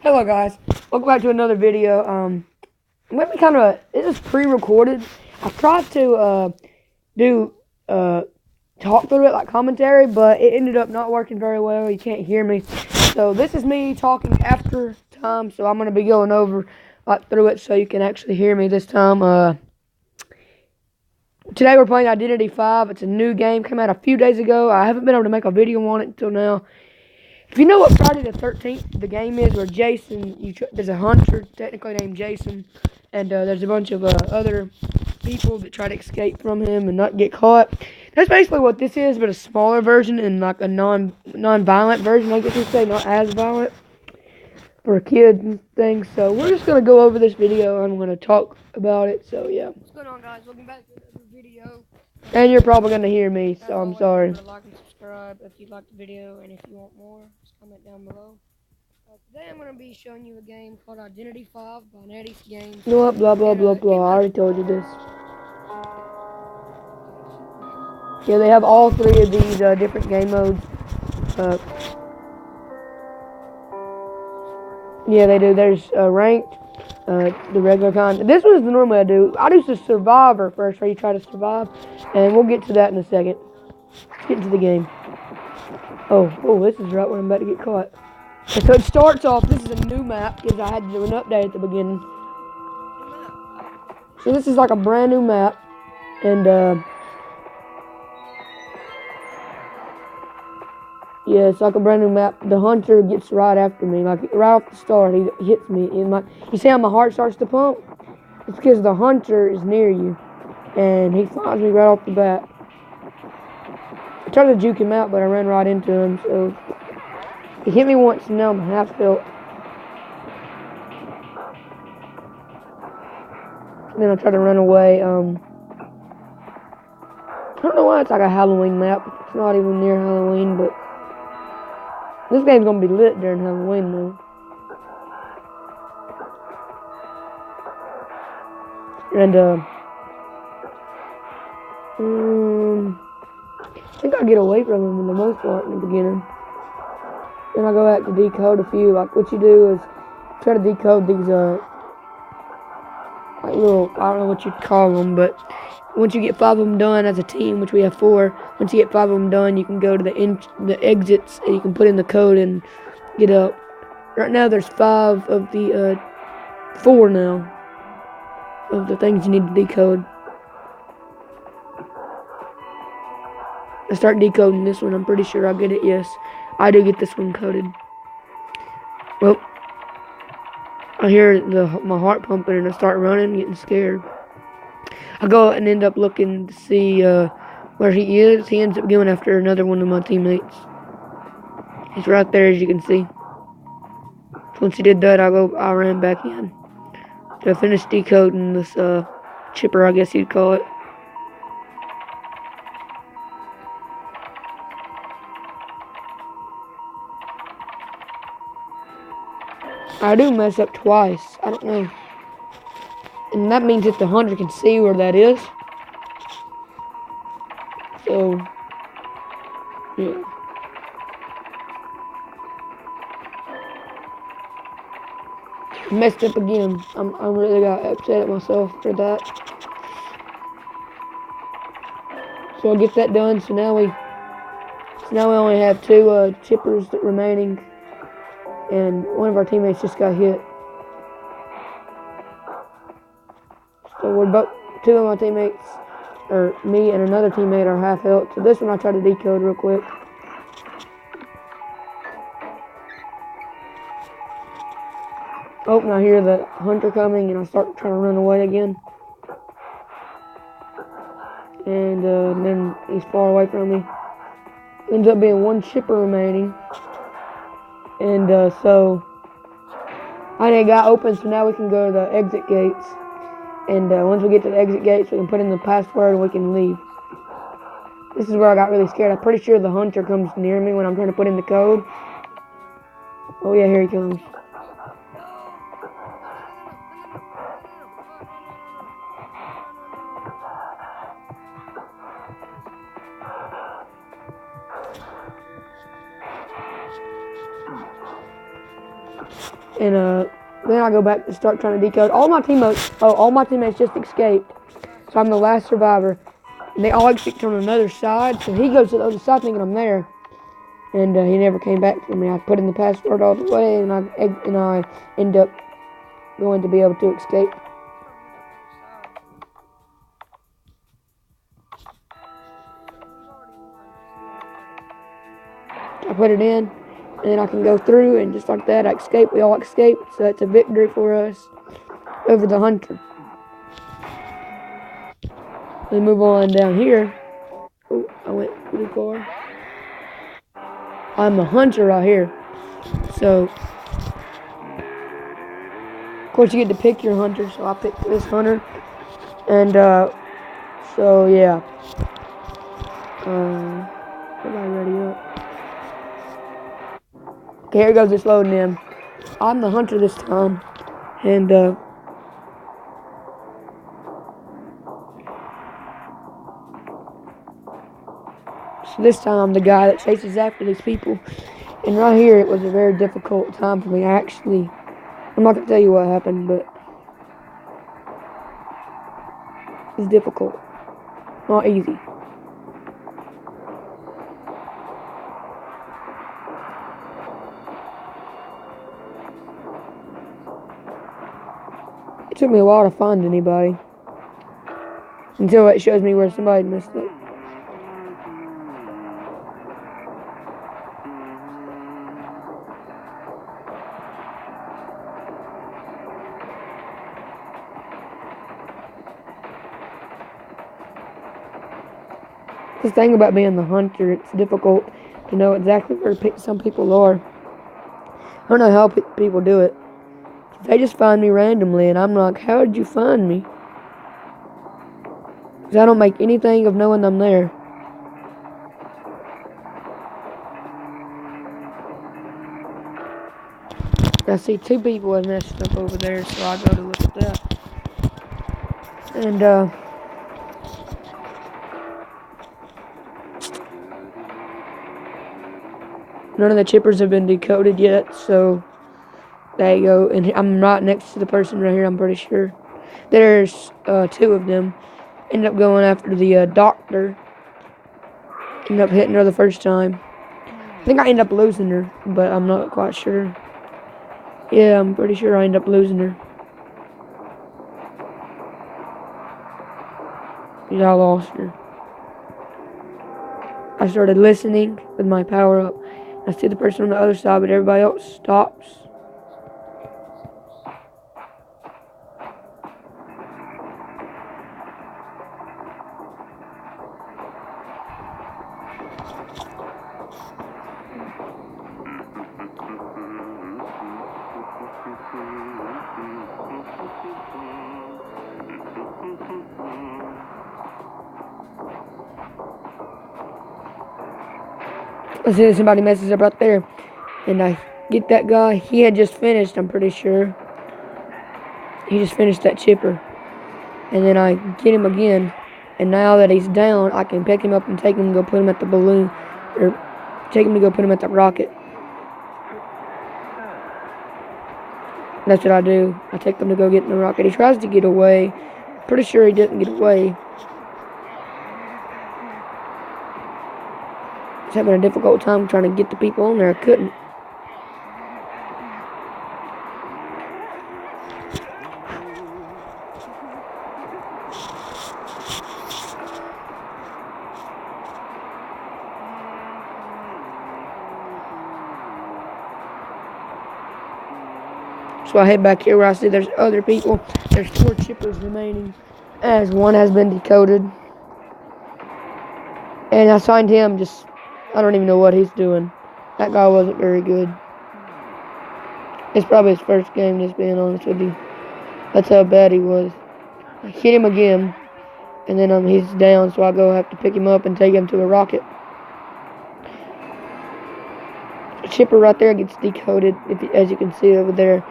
Hello guys, welcome back to another video. Maybe kind of this is pre-recorded. I tried to do talk through it like commentary, but it ended up not working very well. You can't hear me, so this is me talking after time. So I'm gonna be going over through it so you can actually hear me this time. Today we're playing Identity 5. It's a new game, came out a few days ago. I haven't been able to make a video on it until now. If you know what Friday the 13th, the game is where Jason, there's a hunter technically named Jason, and there's a bunch of other people that try to escape from him and not get caught. That's basically what this is, but a smaller version and like a non-violent version, I guess you say, not as violent for kids and things. So we're just going to go over this video and I'm going to talk about it, so yeah. What's going on, guys? Welcome back to another video. And you're probably going to hear me, so I'm sorry. Like and subscribe if you like the video, and if you want more, just comment down below. Today I'm going to be showing you a game called Identity 5 by NetEase Games. You know what? Blah, blah, blah, blah. I already told you this. Yeah, they have all three of these different game modes. Yeah, they do. There's ranked, the regular kind. This was the normally I do. I do the Survivor first, where you try to survive, and we'll get to that in a second. Let's get into the game. Oh, this is right when I'm about to get caught. And so it starts off, this is a new map, because I had to do an update at the beginning. So this is like a brand new map, and yeah, it's like a brand new map. The hunter gets right after me, like right off the start, he hits me. You see how my heart starts to pump? It's because the hunter is near you, and he finds me right off the bat. I tried to juke him out, but I ran right into him, so he hit me once, and now I'm half health. And then I try to run away. I don't know why it's like a Halloween map. It's not even near Halloween, but this game's gonna be lit during Halloween, though. And I think I get away from him in the most part in the beginning. Then I go back to decode a few. Like what you do is try to decode these like little, I don't know what you'd call them, but once you get 5 of them done as a team, which we have 4, once you get 5 of them done, you can go to the exits and you can put in the code and get up. Right now there's 5 of the 4 now of the things you need to decode. I start decoding this one. I'm pretty sure I'll get it. Yes, I do get this one coded. Well, I hear my heart pumping and I start running, getting scared. I go and end up looking to see where he is. He ends up going after another one of my teammates. He's right there, as you can see. Once he did that, I ran back in. So I finished decoding this chipper, I guess you'd call it. I do mess up twice. I don't know. And that means that the hunter can see where that is. So, yeah. Messed up again. I really got upset at myself for that. So I get that done. So now we only have 2 chippers remaining, and one of our teammates just got hit. So we're both 2 of my teammates, or me and another teammate, are half health. So this one I try to decode real quick. Oh, and I hear the hunter coming, and I start trying to run away again. And then he's far away from me. Ends up being 1 chipper remaining. And so I ain't got open, so now we can go to the exit gates. And once we get to the exit gates, we can put in the password and we can leave. This is where I got really scared. I'm pretty sure the hunter comes near me when I'm trying to put in the code. Oh yeah, here he comes. And then I go back to start trying to decode. All my teammates just escaped. So I'm the last survivor. And they all escaped on another side. So he goes to the other side thinking I'm there. And he never came back for me. I put in the password all the way, and I end up going to be able to escape. I put it in, and then I can go through, and just like that, I escape. We all escape, so it's a victory for us over the hunter. We move on down here. Oh, I went too far. I'm the hunter right here. So, of course, you get to pick your hunter, so I picked this hunter. And, so, yeah. Everybody ready up? Okay, here goes this loading in. I'm the hunter this time. And, so this time I'm the guy that chases after these people. And right here, it was a very difficult time for me. I'm not going to tell you what happened, but it's difficult. Not easy. It took me a while to find anybody. Until it shows me where somebody messed up. The thing about being the hunter, it's difficult to know exactly where some people are. I don't know how people do it. They just find me randomly, and I'm like, how did you find me? Because I don't make anything of knowing I'm there. I see 2 people have messed up over there, so I go to look at that. And, none of the chippers have been decoded yet, so there you go. And I'm right next to the person right here, I'm pretty sure. There's 2 of them. End up going after the doctor. End up hitting her the first time. I think I end up losing her, but I'm not quite sure. Yeah, I'm pretty sure I end up losing her. Yeah, I lost her. I started listening with my power up. I see the person on the other side, but everybody else stops. I see somebody messes up right there, and I get that guy. He had just finished, I'm pretty sure. He just finished that chipper. And then I get him again, and now that he's down, I can pick him up and take him and go put him at the balloon, or take him to go put him at the rocket. That's what I do. I take him to go get in the rocket. He tries to get away. Pretty sure he didn't get away. I was having a difficult time trying to get the people on there. I couldn't. So I head back here where I see there's other people. There's 4 chippers remaining, as 1 has been decoded. And I signed him, I don't even know what he's doing. That guy wasn't very good. It's probably his first game, just being honest with you. That's how bad he was. I hit him again, and then he's down, so I have to pick him up and take him to a rocket. The chipper right there gets decoded, as you can see over there.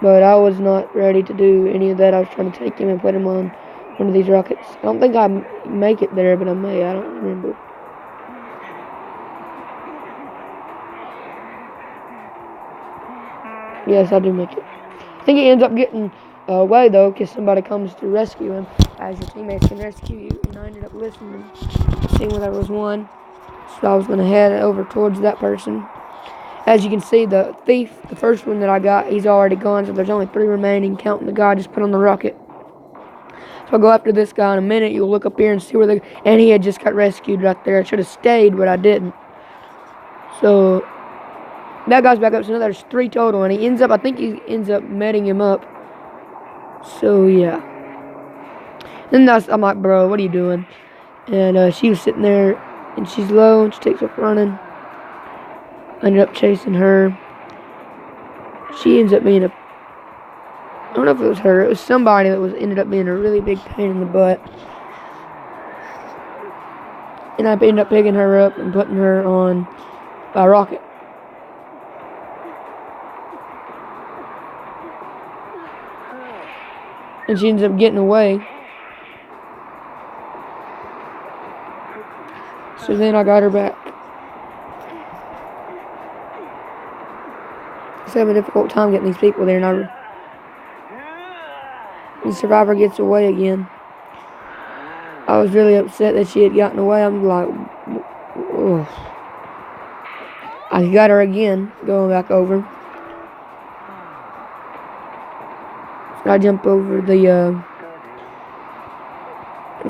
But I was not ready to do any of that. I was trying to take him and put him on one of these rockets. I don't think I make it there, but I may. I don't remember. Yes, I do make it. I think he ends up getting away, though, because somebody comes to rescue him, as your teammates can rescue you. And I ended up listening, seeing where there was one. So I was going to head over towards that person. As you can see, the thief, the first one that I got, he's already gone, so there's only 3 remaining, counting the guy I just put on the rocket. So I'll go after this guy in a minute. You'll look up here and see where and he had just got rescued right there. I should have stayed, but I didn't. So that guy's back up, so now there's 3 total, and I think he ends up meeting him up. So yeah. Then I'm like, bro, what are you doing? And she was sitting there, and she's low, and she takes off running. I ended up chasing her. She ends up being I don't know if it was her. It was somebody that ended up being a really big pain in the butt. And I ended up picking her up and putting her on a rocket. And she ends up getting away. So then I got her back. I was having a difficult time getting these people there, and the survivor gets away again. I was really upset that she had gotten away. I'm like, ugh. I got her again, going back over. So I jump over the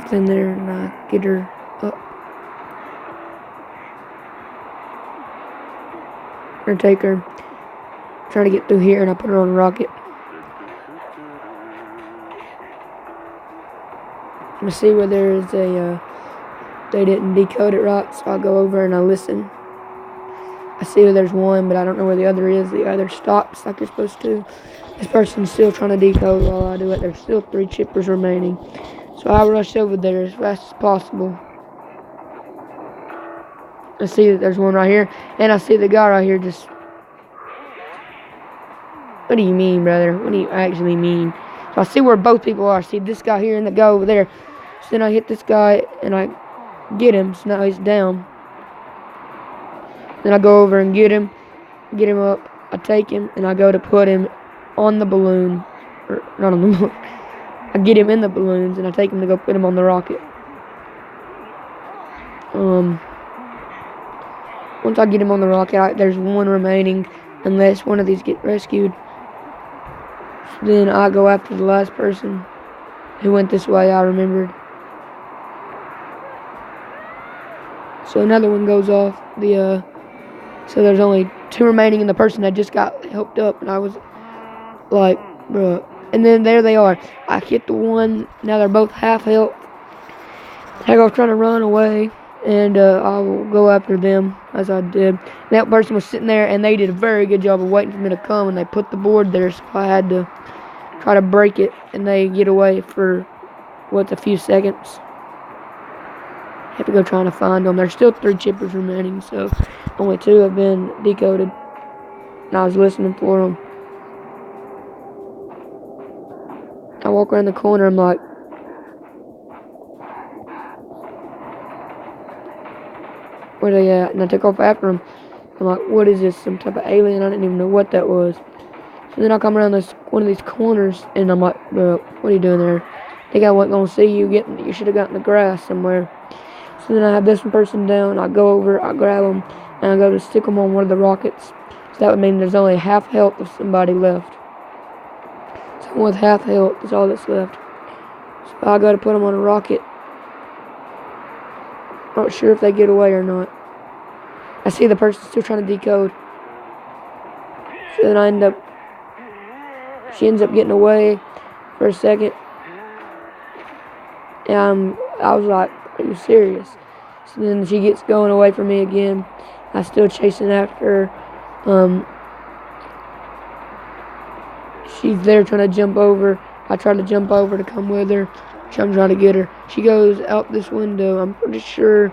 thing there, and I get her up. Or take her. Try to get through here, and I put her on a rocket. I'm gonna see where there is they didn't decode it right, so I'll go over and I listen. I see where there's one, but I don't know where the other is. The other stops like you're supposed to. This person's still trying to decode while I do it. There's still 3 chippers remaining. So I rush over there as fast as possible. I see that there's one right here, and I see the guy right here just... What do you mean, brother? What do you actually mean? So I see where both people are. I see this guy here and the guy over there. So then I hit this guy, and I get him, so now he's down. Then I go over and get him up. I take him, and I go to put him on the balloon. Or, not on the balloon. I get him in the balloons, and I take him to go put him on the rocket. Once I get him on the rocket, there's one remaining, unless one of these get rescued. So then I go after the last person who went this way, I remembered. So another one goes off. So there's only 2 remaining, and the person that just got helped up, and I was like, bruh. And then there they are. I hit the one. Now they're both half health. I go trying to run away, and I will go after them as I did. And that person was sitting there, and they did a very good job of waiting for me to come, and they put the board there, so I had to try to break it, and they get away for, a few seconds. I have to go trying to find them. There's still 3 chippers remaining, so only 2 have been decoded. And I was listening for them. I walk around the corner, I'm like, where they at? And I took off after them. I'm like, what is this? Some type of alien? I didn't even know what that was. So then I come around one of these corners, and I'm like, bro, what are you doing there? I think I wasn't going to see you. You should have gotten the grass somewhere. So then I have this person down. I go over, I grab them, and I go to stick them on one of the rockets. So that would mean there's only half health of somebody left. Someone with half health is all that's left. So I go to put them on a rocket. Not sure if they get away or not. I see the person still trying to decode. So then she ends up getting away for a second. And I was like, are you serious? So then she gets going away from me again. I'm still chasing after her. She's there trying to jump over. I try to jump over to come with her. I'm trying to get her. She goes out this window. I'm pretty sure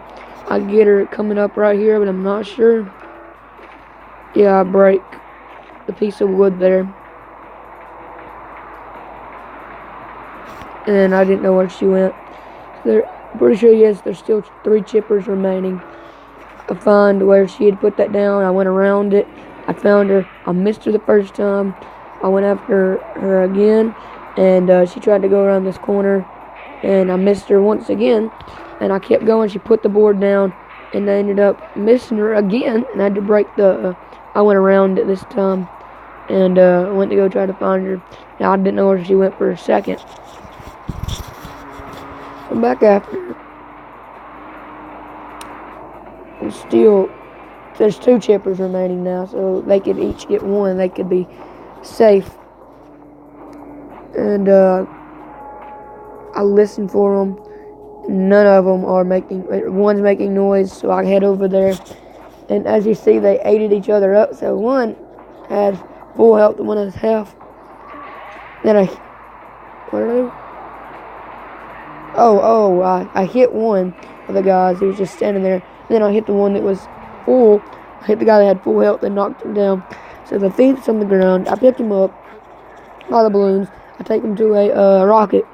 I get her coming up right here, but I'm not sure. Yeah, I break the piece of wood there. And I didn't know where she went. I'm pretty sure, yes, there's still 3 chippers remaining. I found where she had put that down. I went around it. I found her. I missed her the first time. I went after her again, and she tried to go around this corner, and I missed her once again, and I kept going. She put the board down, and I ended up missing her again, and I had to break the, I went around it this time, and went to go try to find her. Now, I didn't know where she went for a second. I'm back after her. And still, there's 2 chippers remaining now, so they could each get one. They could be safe. And I listened for them. None of them are one's making noise, so I head over there. And as you see, they aided each other up. So one had full health and one has half. Then what did I do? I hit one of the guys who was just standing there. Then I hit the one that was full. I hit the guy that had full health and knocked him down. So the thief's on the ground. I picked him up by the balloons. I take him to a rocket.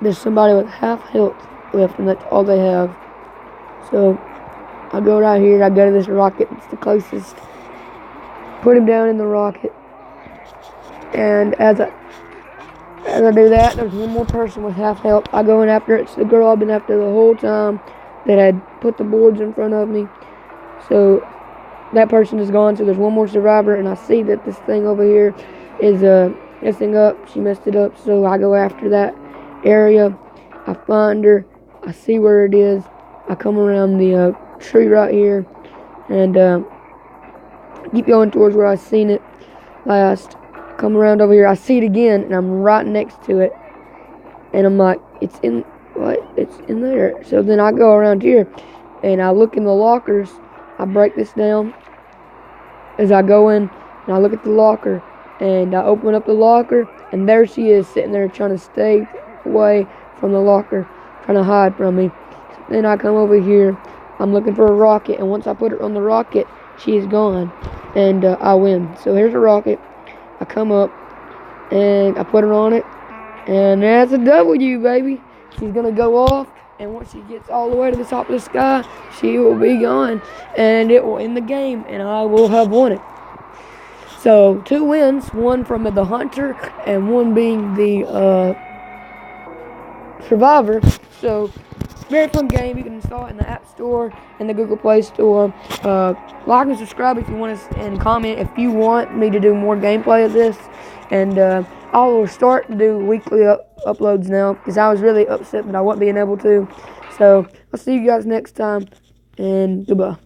There's somebody with half health left, and that's all they have. So I go right here. I go to this rocket. It's the closest. Put him down in the rocket. And as I do that, there's one more person with half health. I go in after it. It's the girl I've been after the whole time that had put the boards in front of me. So that person is gone. So there's one more survivor, and I see that this thing over here is messing up. She messed it up. So I go after that area. I find her. I see where it is. I come around the tree right here, and keep going towards where I seen it last. Come around over here. I see it again, and I'm right next to it. And I'm like, it's in there. So then I go around here, and I look in the lockers. I break this down as I go in, and I look at the locker, and I open up the locker, and there she is sitting there trying to stay away from the locker, trying to hide from me. So then I come over here. I'm looking for a rocket, and once I put her on the rocket, she is gone, and I win. So here's a rocket. I come up, and I put her on it, and that's a W, baby. She's going to go off, and once she gets all the way to the top of the sky, she will be gone, and it will end the game, and I will have won it. So 2 wins, one from the hunter, and one being the survivor. So very fun game. You can install it in the App Store and the Google Play Store. Like and subscribe if you want us, and comment if you want me to do more gameplay of this. And I will start to do weekly uploads now, because I was really upset that I wasn't being able to. So I'll see you guys next time, and goodbye.